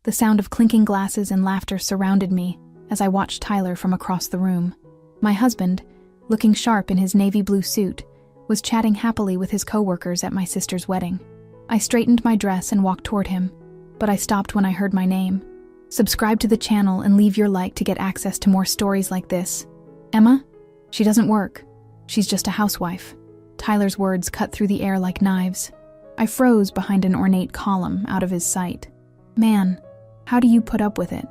The sound of clinking glasses and laughter surrounded me as I watched Tyler from across the room. My husband, looking sharp in his navy blue suit, was chatting happily with his coworkers at my sister's wedding. I straightened my dress and walked toward him, but I stopped when I heard my name. Subscribe to the channel and leave your like to get access to more stories like this. Emma? She doesn't work. She's just a housewife. Tyler's words cut through the air like knives. I froze behind an ornate column out of his sight. Man, how do you put up with it?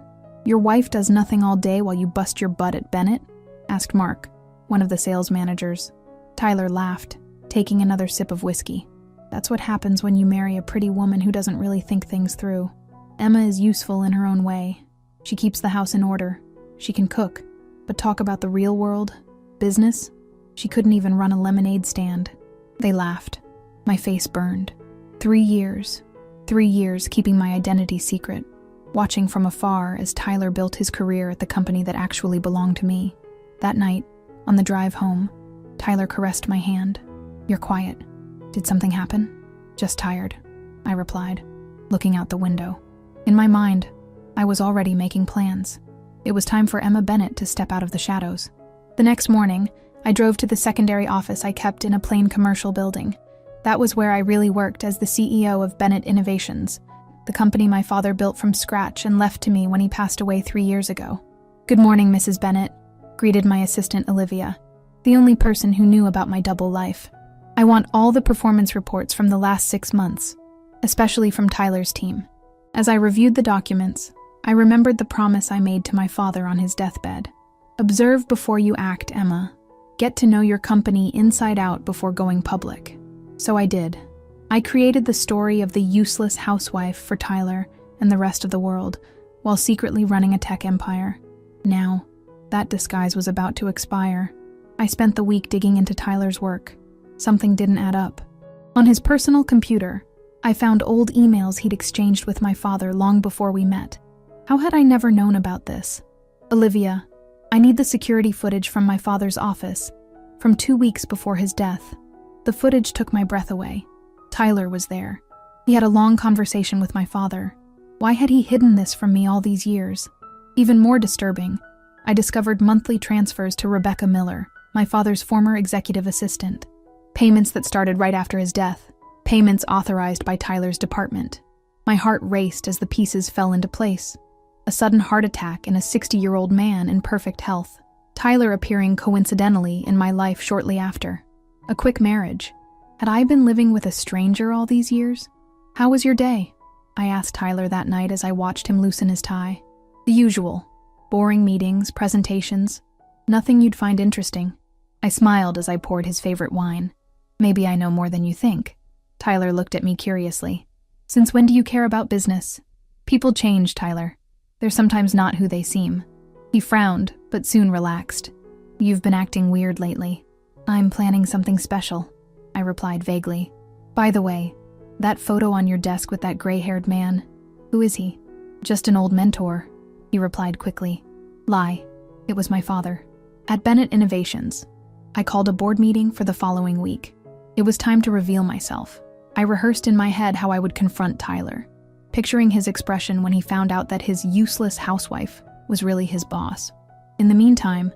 Your wife does nothing all day while you bust your butt at Bennett? Asked Mark, one of the sales managers. Tyler laughed, taking another sip of whiskey. That's what happens when you marry a pretty woman who doesn't really think things through. Emma is useful in her own way. She keeps the house in order. She can cook. But talk about the real world, business, she couldn't even run a lemonade stand. They laughed. My face burned. 3 years. 3 years keeping my identity secret, watching from afar as Tyler built his career at the company that actually belonged to me. That night, on the drive home, Tyler caressed my hand. You're quiet. Did something happen? Just tired, I replied, looking out the window. In my mind, I was already making plans. It was time for Emma Bennett to step out of the shadows. The next morning, I drove to the secondary office I kept in a plain commercial building. That was where I really worked as the CEO of Bennett Innovations, the company my father built from scratch and left to me when he passed away 3 years ago. Good morning, Mrs. Bennett, greeted my assistant Olivia, the only person who knew about my double life. I want all the performance reports from the last 6 months, especially from Tyler's team. As I reviewed the documents, I remembered the promise I made to my father on his deathbed. Observe before you act, Emma. Get to know your company inside out before going public. So I did. I created the story of the useless housewife for Tyler and the rest of the world, while secretly running a tech empire. Now, that disguise was about to expire. I spent the week digging into Tyler's work. Something didn't add up. On his personal computer, I found old emails he'd exchanged with my father long before we met. How had I never known about this? Olivia, I need the security footage from my father's office, from 2 weeks before his death. The footage took my breath away. Tyler was there. He had a long conversation with my father. Why had he hidden this from me all these years? Even more disturbing, I discovered monthly transfers to Rebecca Miller, my father's former executive assistant. Payments that started right after his death. Payments authorized by Tyler's department. My heart raced as the pieces fell into place. A sudden heart attack in a 60-year-old man in perfect health. Tyler appearing coincidentally in my life shortly after. A quick marriage. Had I been living with a stranger all these years? How was your day? I asked Tyler that night as I watched him loosen his tie. The usual. Boring meetings, presentations. Nothing you'd find interesting. I smiled as I poured his favorite wine. Maybe I know more than you think. Tyler looked at me curiously. Since when do you care about business? People change, Tyler. They're sometimes not who they seem. He frowned, but soon relaxed. You've been acting weird lately. I'm planning something special, I replied vaguely. By the way, that photo on your desk with that gray-haired man, who is he? Just an old mentor, he replied quickly. Lie. It was my father. At Bennett Innovations, I called a board meeting for the following week. It was time to reveal myself. I rehearsed in my head how I would confront Tyler, picturing his expression when he found out that his useless housewife was really his boss. In the meantime,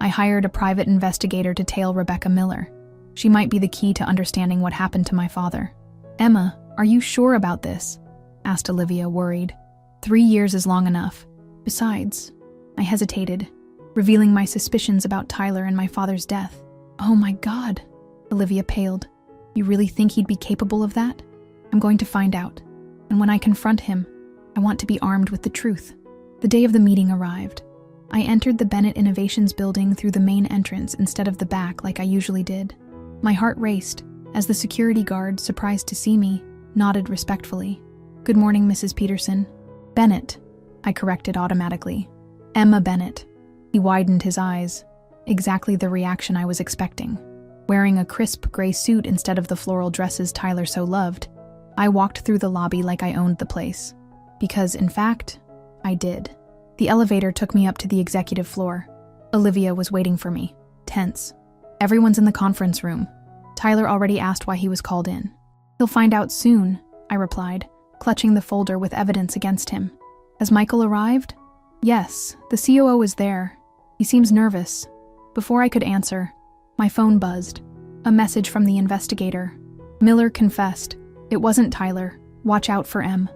I hired a private investigator to tail Rebecca Miller. She might be the key to understanding what happened to my father. Emma, are you sure about this? Asked Olivia, worried. 3 years is long enough. Besides, I hesitated, revealing my suspicions about Tyler and my father's death. Oh my God, Olivia paled. You really think he'd be capable of that? I'm going to find out. And when I confront him, I want to be armed with the truth. The day of the meeting arrived. I entered the Bennett Innovations building through the main entrance instead of the back like I usually did. My heart raced as the security guard, surprised to see me, nodded respectfully. Good morning, Mrs. Peterson. Bennett, I corrected automatically. Emma Bennett. He widened his eyes. Exactly the reaction I was expecting. Wearing a crisp gray suit instead of the floral dresses Tyler so loved, I walked through the lobby like I owned the place. Because, in fact, I did. The elevator took me up to the executive floor. Olivia was waiting for me, tense. Everyone's in the conference room. Tyler already asked why he was called in. He'll find out soon, I replied, clutching the folder with evidence against him. Has Michael arrived? Yes, the COO is there. He seems nervous. Before I could answer, my phone buzzed. A message from the investigator. Miller confessed. It wasn't Tyler. Watch out for M.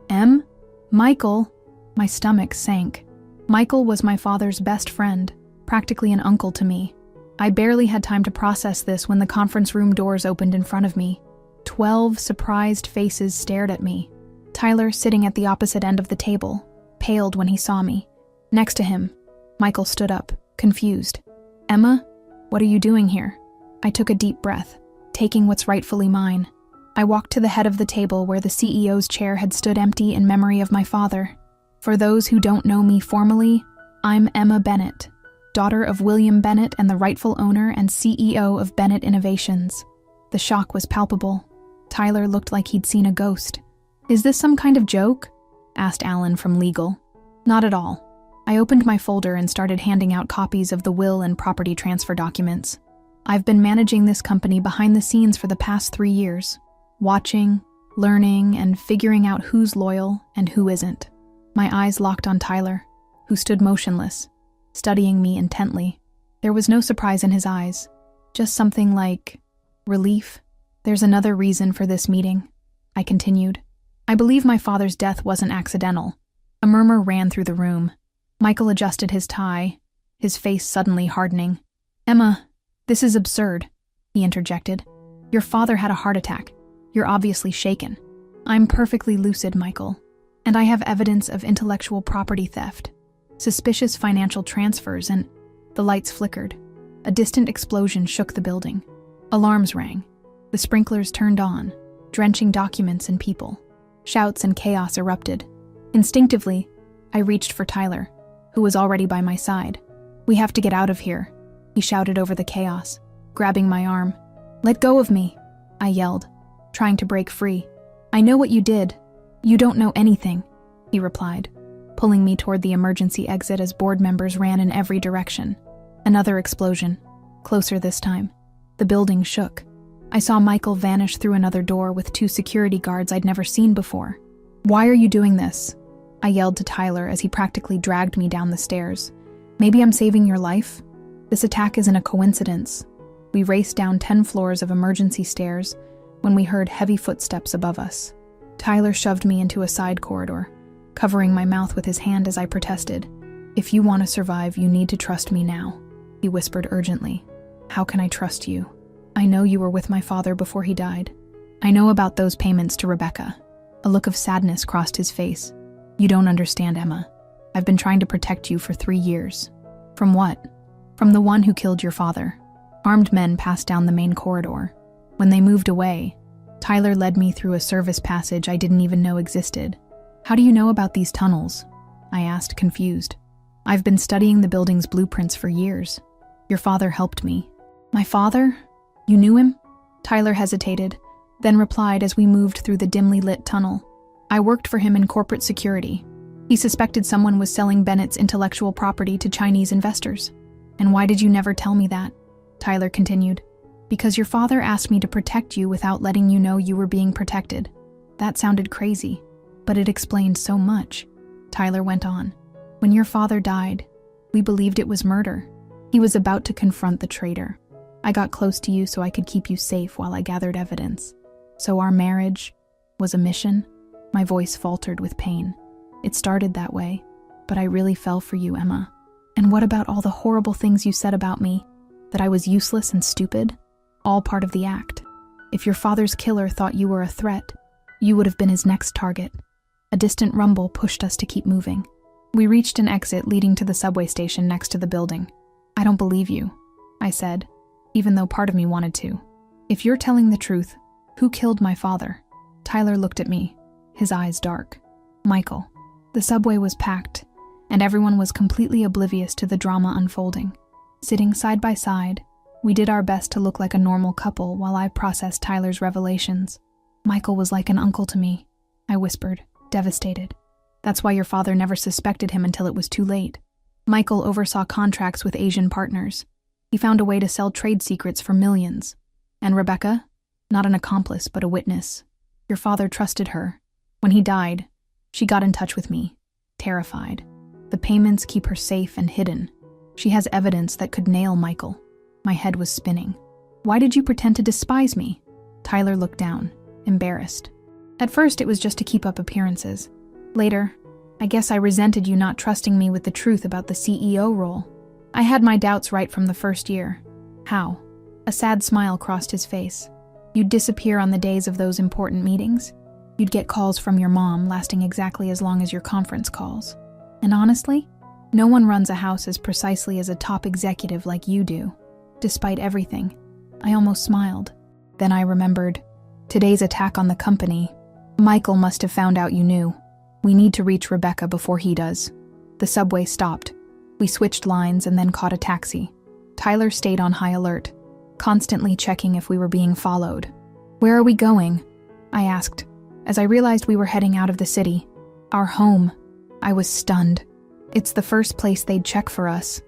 M? Michael? My stomach sank. Michael was my father's best friend, practically an uncle to me. I barely had time to process this when the conference room doors opened in front of me. 12 surprised faces stared at me. Tyler, sitting at the opposite end of the table, paled when he saw me. Next to him, Michael stood up, confused. Emma, what are you doing here? I took a deep breath, taking what's rightfully mine. I walked to the head of the table where the CEO's chair had stood empty in memory of my father. For those who don't know me formally, I'm Emma Bennett, daughter of William Bennett and the rightful owner and CEO of Bennett Innovations. The shock was palpable. Tyler looked like he'd seen a ghost. Is this some kind of joke? Asked Alan from legal. Not at all. I opened my folder and started handing out copies of the will and property transfer documents. I've been managing this company behind the scenes for the past 3 years, watching, learning, and figuring out who's loyal and who isn't. My eyes locked on Tyler, who stood motionless, studying me intently. There was no surprise in his eyes, just something like relief. There's another reason for this meeting, I continued. I believe my father's death wasn't accidental. A murmur ran through the room. Michael adjusted his tie, his face suddenly hardening. Emma, this is absurd, he interjected. Your father had a heart attack. You're obviously shaken. I'm perfectly lucid, Michael, and I have evidence of intellectual property theft, suspicious financial transfers, and the lights flickered. A distant explosion shook the building. Alarms rang. The sprinklers turned on, drenching documents and people. Shouts and chaos erupted. Instinctively, I reached for Tyler, who was already by my side. We have to get out of here, he shouted over the chaos, grabbing my arm. Let go of me, I yelled, trying to break free. I know what you did. You don't know anything, he replied, pulling me toward the emergency exit as board members ran in every direction. Another explosion, closer this time. The building shook. I saw Michael vanish through another door with 2 security guards I'd never seen before. Why are you doing this? I yelled to Tyler as he practically dragged me down the stairs. Maybe I'm saving your life? This attack isn't a coincidence. We raced down 10 floors of emergency stairs when we heard heavy footsteps above us. Tyler shoved me into a side corridor, covering my mouth with his hand as I protested. If you want to survive, you need to trust me now, he whispered urgently. How can I trust you? I know you were with my father before he died. I know about those payments to Rebecca. A look of sadness crossed his face. You don't understand, Emma. I've been trying to protect you for 3 years. From what? From the one who killed your father. Armed men passed down the main corridor. When they moved away, Tyler led me through a service passage I didn't even know existed. How do you know about these tunnels? I asked, confused. I've been studying the building's blueprints for years. Your father helped me. My father? You knew him? Tyler hesitated, then replied as we moved through the dimly lit tunnel. I worked for him in corporate security. He suspected someone was selling Bennett's intellectual property to Chinese investors. And why did you never tell me that? Tyler continued. Because your father asked me to protect you without letting you know you were being protected. That sounded crazy, but it explained so much. Tyler went on. When your father died, we believed it was murder. He was about to confront the traitor. I got close to you so I could keep you safe while I gathered evidence. So our marriage was a mission? My voice faltered with pain. It started that way, but I really fell for you, Emma. And what about all the horrible things you said about me? That I was useless and stupid? All part of the act. If your father's killer thought you were a threat, you would have been his next target. A distant rumble pushed us to keep moving. We reached an exit leading to the subway station next to the building. I don't believe you, I said, even though part of me wanted to. If you're telling the truth, who killed my father? Tyler looked at me, his eyes dark. Michael. The subway was packed, and everyone was completely oblivious to the drama unfolding. Sitting side by side, we did our best to look like a normal couple while I processed Tyler's revelations. Michael was like an uncle to me, I whispered, devastated. That's why your father never suspected him until it was too late. Michael oversaw contracts with Asian partners. He found a way to sell trade secrets for millions. And Rebecca? Not an accomplice, but a witness. Your father trusted her. When he died, she got in touch with me. terrified. The payments keep her safe and hidden. She has evidence that could nail Michael. My head was spinning. Why did you pretend to despise me? Tyler looked down, embarrassed. At first, it was just to keep up appearances. Later, I guess I resented you not trusting me with the truth about the CEO role. I had my doubts right from the first year. How? A sad smile crossed his face. You'd disappear on the days of those important meetings. You'd get calls from your mom lasting exactly as long as your conference calls. And honestly, no one runs a house as precisely as a top executive like you do. Despite everything, I almost smiled. Then I remembered. Today's attack on the company. Michael must have found out you knew. We need to reach Rebecca before he does. The subway stopped. We switched lines and then caught a taxi. Tyler stayed on high alert, constantly checking if we were being followed. Where are we going? I asked, as I realized we were heading out of the city. Our home. I was stunned. It's the first place they'd check for us.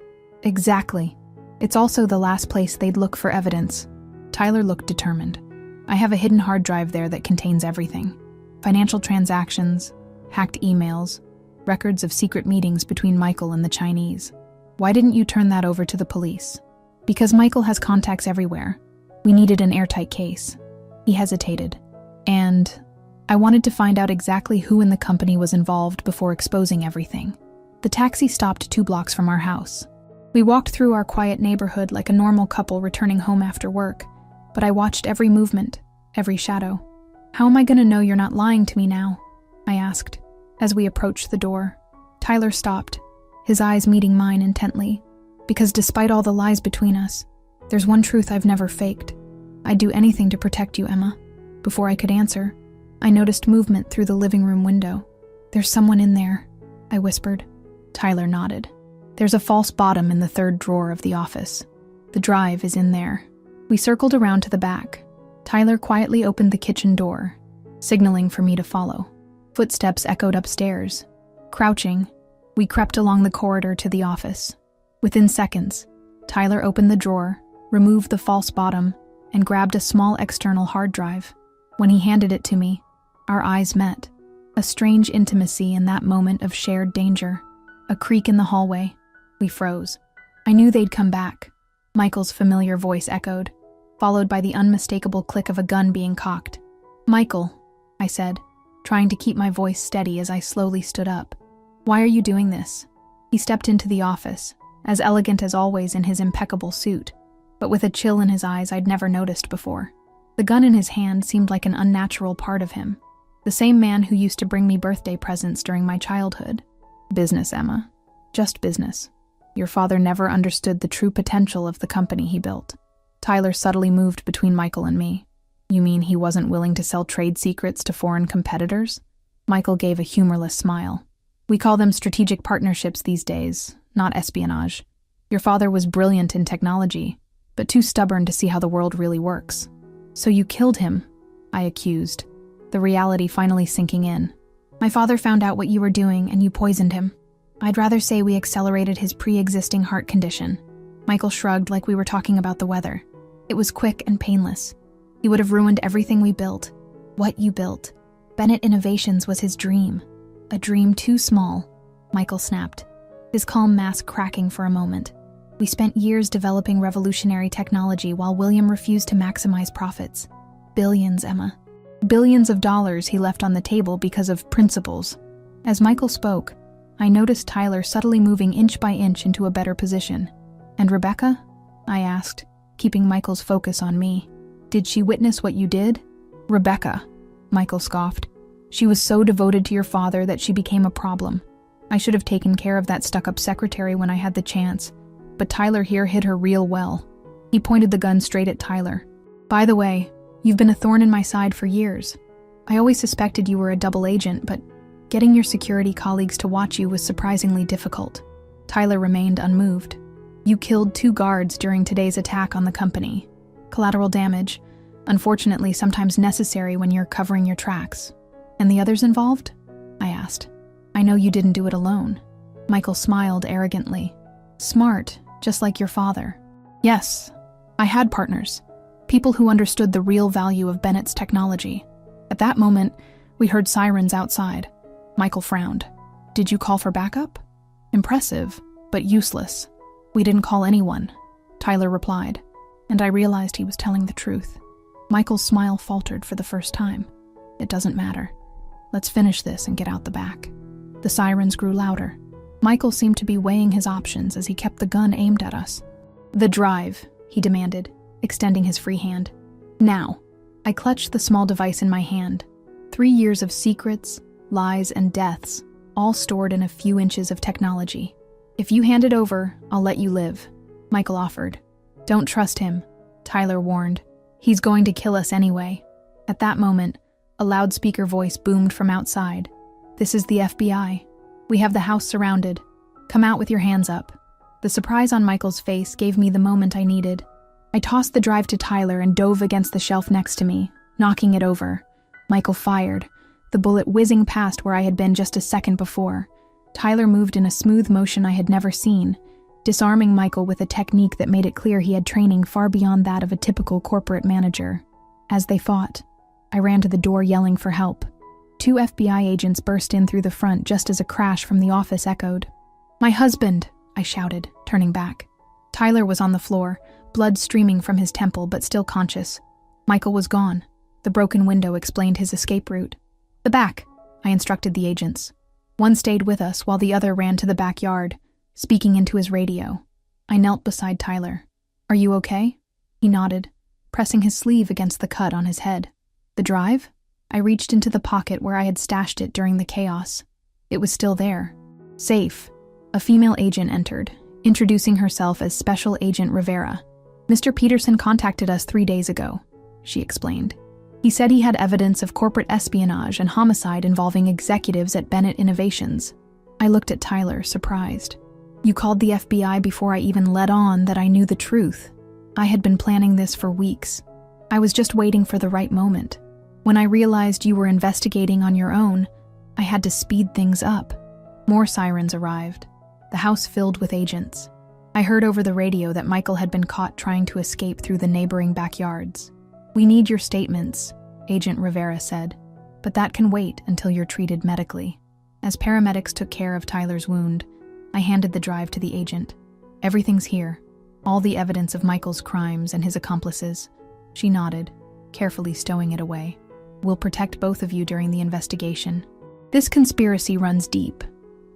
Exactly. It's also the last place they'd look for evidence. Tyler looked determined. I have a hidden hard drive there that contains everything. Financial transactions, hacked emails, records of secret meetings between Michael and the Chinese. Why didn't you turn that over to the police? Because Michael has contacts everywhere. We needed an airtight case. He hesitated. And I wanted to find out exactly who in the company was involved before exposing everything. The taxi stopped 2 blocks from our house. We walked through our quiet neighborhood like a normal couple returning home after work, but I watched every movement, every shadow. How am I going to know you're not lying to me now? I asked. As we approached the door, Tyler stopped, his eyes meeting mine intently. Because despite all the lies between us, there's one truth I've never faked. I'd do anything to protect you, Emma. Before I could answer, I noticed movement through the living room window. There's someone in there, I whispered. Tyler nodded. There's a false bottom in the 3rd drawer of the office. The drive is in there. We circled around to the back. Tyler quietly opened the kitchen door, signaling for me to follow. Footsteps echoed upstairs. Crouching, we crept along the corridor to the office. Within seconds, Tyler opened the drawer, removed the false bottom, and grabbed a small external hard drive. When he handed it to me, our eyes met. A strange intimacy in that moment of shared danger. A creak in the hallway. We froze. I knew they'd come back. Michael's familiar voice echoed, followed by the unmistakable click of a gun being cocked. Michael, I said, trying to keep my voice steady as I slowly stood up. Why are you doing this? He stepped into the office, as elegant as always in his impeccable suit, but with a chill in his eyes I'd never noticed before. The gun in his hand seemed like an unnatural part of him. The same man who used to bring me birthday presents during my childhood. Business, Emma. Just business. Your father never understood the true potential of the company he built. Tyler subtly moved between Michael and me. You mean he wasn't willing to sell trade secrets to foreign competitors? Michael gave a humorless smile. We call them strategic partnerships these days, not espionage. Your father was brilliant in technology, but too stubborn to see how the world really works. So you killed him, I accused, the reality finally sinking in. My father found out what you were doing and you poisoned him. I'd rather say we accelerated his pre-existing heart condition. Michael shrugged like we were talking about the weather. It was quick and painless. He would have ruined everything we built. What you built. Bennett Innovations was his dream. A dream too small, Michael snapped, his calm mask cracking for a moment. We spent years developing revolutionary technology while William refused to maximize profits. Billions, Emma. Billions of dollars he left on the table because of principles. As Michael spoke, I noticed Tyler subtly moving inch by inch into a better position. And Rebecca? I asked, keeping Michael's focus on me. Did she witness what you did? Rebecca, Michael scoffed. She was so devoted to your father that she became a problem. I should have taken care of that stuck-up secretary when I had the chance, but Tyler here hid her real well. He pointed the gun straight at Tyler. By the way, you've been a thorn in my side for years. I always suspected you were a double agent, but getting your security colleagues to watch you was surprisingly difficult. Tyler remained unmoved. You killed 2 guards during today's attack on the company. Collateral damage, unfortunately sometimes necessary when you're covering your tracks. And the others involved? I asked. I know you didn't do it alone. Michael smiled arrogantly. Smart, just like your father. Yes, I had partners. People who understood the real value of Bennett's technology. At that moment, we heard sirens outside. Michael frowned. Did you call for backup? Impressive, but useless. We didn't call anyone, Tyler replied, and I realized he was telling the truth. Michael's smile faltered for the first time. It doesn't matter. Let's finish this and get out the back. The sirens grew louder. Michael seemed to be weighing his options as he kept the gun aimed at us. The drive, he demanded, extending his free hand. Now. I clutched the small device in my hand. 3 years of secrets, lies, and deaths, all stored in a few inches of technology. If you hand it over, I'll let you live, Michael offered. Don't trust him, Tyler warned. He's going to kill us anyway. At that moment, a loudspeaker voice boomed from outside. This is the FBI. We have the house surrounded. Come out with your hands up. The surprise on Michael's face gave me the moment I needed. I tossed the drive to Tyler and dove against the shelf next to me, knocking it over. Michael fired, the bullet whizzing past where I had been just a second before. Tyler moved in a smooth motion I had never seen, disarming Michael with a technique that made it clear he had training far beyond that of a typical corporate manager. As they fought, I ran to the door yelling for help. 2 FBI agents burst in through the front just as a crash from the office echoed. "My husband!" I shouted, turning back. Tyler was on the floor, blood streaming from his temple but still conscious. Michael was gone. The broken window explained his escape route. "The back," I instructed the agents. One stayed with us while the other ran to the backyard, speaking into his radio. I knelt beside Tyler. "Are you okay?" He nodded, pressing his sleeve against the cut on his head. "The drive?" I reached into the pocket where I had stashed it during the chaos. It was still there. Safe. A female agent entered, introducing herself as Special Agent Rivera. "Mr. Peterson contacted us 3 days ago," she explained. "He said he had evidence of corporate espionage and homicide involving executives at Bennett Innovations." I looked at Tyler, surprised. "You called the FBI before I even let on that I knew the truth. I had been planning this for weeks. I was just waiting for the right moment. When I realized you were investigating on your own, I had to speed things up." More sirens arrived. The house filled with agents. I heard over the radio that Michael had been caught trying to escape through the neighboring backyards. "We need your statements," Agent Rivera said, "but that can wait until you're treated medically." As paramedics took care of Tyler's wound, I handed the drive to the agent. "Everything's here. All the evidence of Michael's crimes and his accomplices." She nodded, carefully stowing it away. "We'll protect both of you during the investigation." This conspiracy runs deep.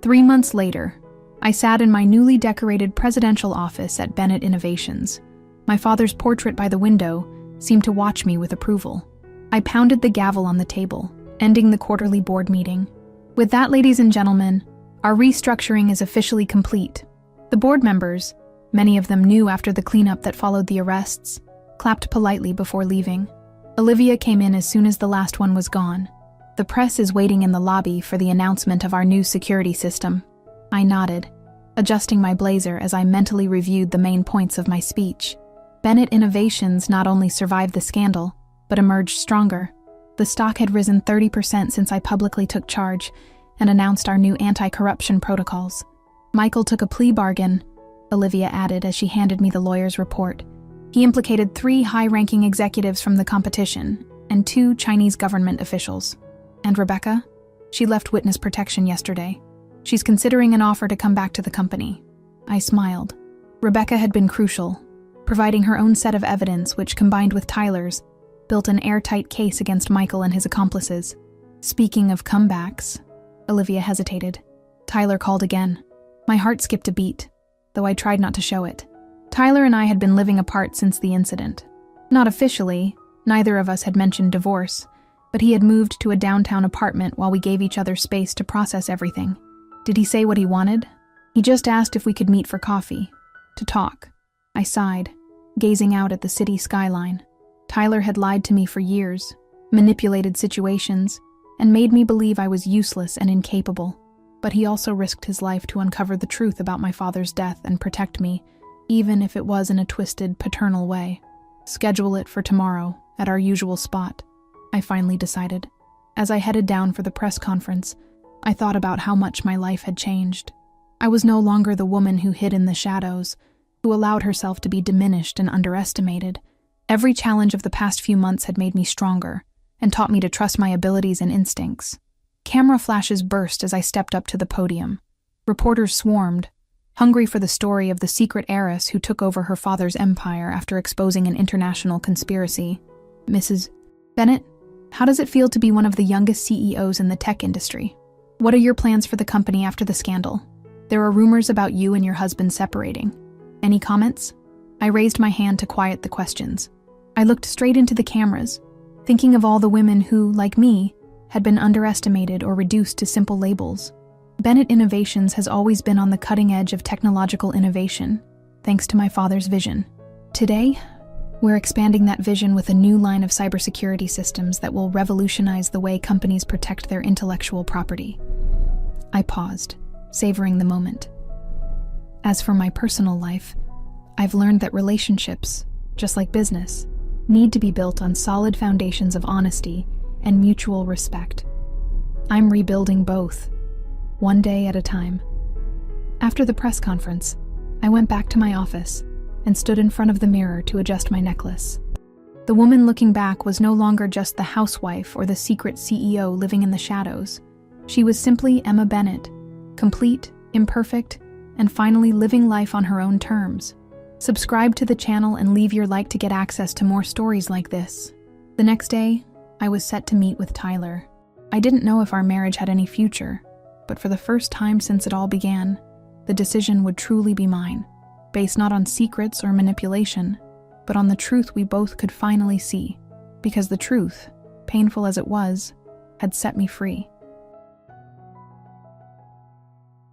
3 months later, I sat in my newly decorated presidential office at Bennett Innovations. My father's portrait by the window seemed to watch me with approval. I pounded the gavel on the table, ending the quarterly board meeting. "With that, ladies and gentlemen, our restructuring is officially complete." The board members, many of them new after the cleanup that followed the arrests, clapped politely before leaving. Olivia came in as soon as the last one was gone. "The press is waiting in the lobby for the announcement of our new security system." I nodded, adjusting my blazer as I mentally reviewed the main points of my speech. Bennett Innovations not only survived the scandal, but emerged stronger. The stock had risen 30% since I publicly took charge and announced our new anti-corruption protocols. "Michael took a plea bargain," Olivia added as she handed me the lawyer's report. "He implicated 3 high-ranking executives from the competition and 2 Chinese government officials. And Rebecca? She left witness protection yesterday. She's considering an offer to come back to the company." I smiled. Rebecca had been crucial, providing her own set of evidence which, combined with Tyler's, built an airtight case against Michael and his accomplices. "Speaking of comebacks," Olivia hesitated. Tyler called again. My heart skipped a beat, though I tried not to show it. Tyler and I had been living apart since the incident. Not officially, neither of us had mentioned divorce, but he had moved to a downtown apartment while we gave each other space to process everything. Did he say what he wanted? He just asked if we could meet for coffee, to talk. I sighed, gazing out at the city skyline. Tyler had lied to me for years, manipulated situations, and made me believe I was useless and incapable. But he also risked his life to uncover the truth about my father's death and protect me, even if it was in a twisted, paternal way. "Schedule it for tomorrow, at our usual spot," I finally decided. As I headed down for the press conference, I thought about how much my life had changed. I was no longer the woman who hid in the shadows, who allowed herself to be diminished and underestimated. Every challenge of the past few months had made me stronger and taught me to trust my abilities and instincts. Camera flashes burst as I stepped up to the podium. Reporters swarmed, hungry for the story of the secret heiress who took over her father's empire after exposing an international conspiracy. Mrs. Bennett, how does it feel to be one of the youngest CEOs in the tech industry? What are your plans for the company after the scandal? There are rumors about you and your husband separating. Any comments? I raised my hand to quiet the questions. I looked straight into the cameras, thinking of all the women who, like me, had been underestimated or reduced to simple labels. Bennett Innovations has always been on the cutting edge of technological innovation, thanks to my father's vision. Today, we're expanding that vision with a new line of cybersecurity systems that will revolutionize the way companies protect their intellectual property. I paused, savoring the moment. As for my personal life, I've learned that relationships, just like business, need to be built on solid foundations of honesty and mutual respect. I'm rebuilding both, one day at a time. After the press conference, I went back to my office and stood in front of the mirror to adjust my necklace. The woman looking back was no longer just the housewife or the secret CEO living in the shadows. She was simply Emma Bennett, complete, imperfect, and finally living life on her own terms. Subscribe to the channel and leave your like to get access to more stories like this. The next day, I was set to meet with Tyler. I didn't know if our marriage had any future, but for the first time since it all began, the decision would truly be mine, based not on secrets or manipulation, but on the truth we both could finally see, because the truth, painful as it was, had set me free.